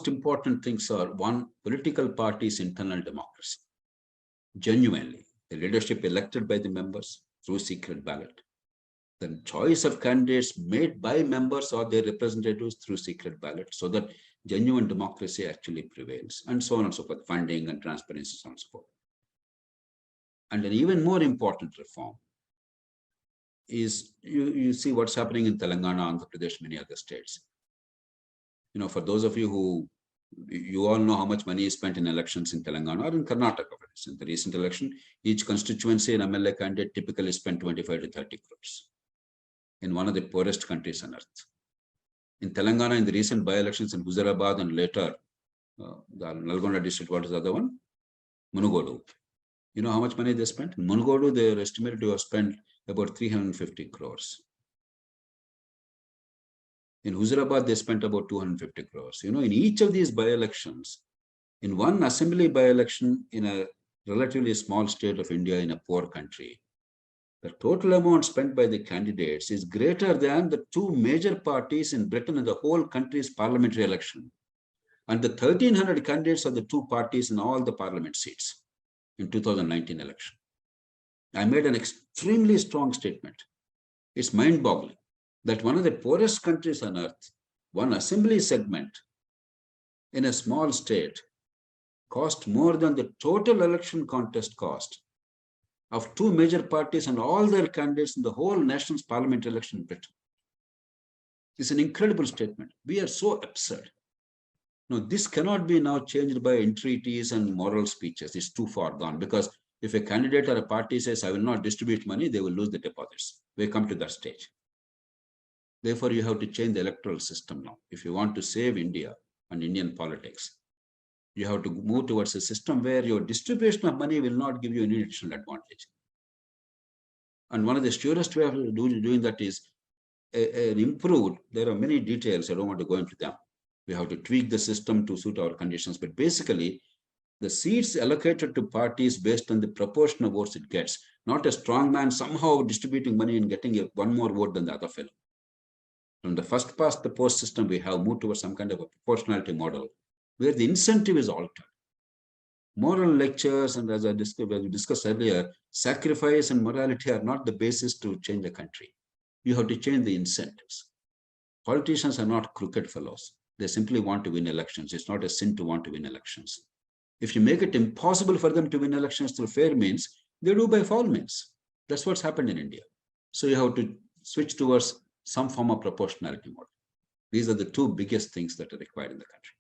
most important things are: one, political parties' internal democracy. Genuinely, the leadership elected by the members through secret ballot. The choice of candidates made by members or their representatives through secret ballot, so that genuine democracy actually prevails, and so on and so forth, funding and transparency, so on and so forth. And an even more important reform is, you see what's happening in Telangana, Andhra Pradesh, many other states. For those of you who, you all know how much money is spent in elections in Telangana or in Karnataka. In the recent election, each constituency and MLA candidate typically spent 25 to 30 crores in one of the poorest countries on earth. In Telangana, in the recent by-elections in Huzurabad and later the Nalgonda district, what is the other one? Munugodu. You know how much money they spent? In Munugodu, they are estimated to have spent about 350 crores. In Huzurabad, they spent about 250 crores. In each of these by-elections, in one assembly by-election in a relatively small state of India in a poor country, the total amount spent by the candidates is greater than the two major parties in Britain and the whole country's parliamentary election, and the 1,300 candidates of the two parties in all the parliament seats in 2019 election. I made an extremely strong statement. It's mind-boggling that one of the poorest countries on earth, one assembly segment in a small state, cost more than the total election contest cost of two major parties and all their candidates in the whole nation's parliamentary election in Britain. It's an incredible statement. We are so absurd. No, this cannot be now changed by entreaties and moral speeches. It's too far gone, because if a candidate or a party says, I will not distribute money, they will lose the deposits. We come to that stage. Therefore, you have to change the electoral system now. If you want to save India and Indian politics, you have to move towards a system where your distribution of money will not give you any additional advantage. And one of the surest way of doing that is an improved, there are many details, I don't want to go into them. We have to tweak the system to suit our conditions, but basically, the seats allocated to parties based on the proportion of votes it gets, not a strong man somehow distributing money and getting one more vote than the other fellow. From the first past the post system, we have moved towards some kind of a proportionality model where the incentive is altered. Moral lectures, and as we discussed earlier, sacrifice and morality are not the basis to change the country. You have to change the incentives. Politicians are not crooked fellows. They simply want to win elections. It's not a sin to want to win elections. If you make it impossible for them to win elections through fair means, they do by foul means. That's what's happened in India. So you have to switch towards some form of proportionality model. These are the two biggest things that are required in the country.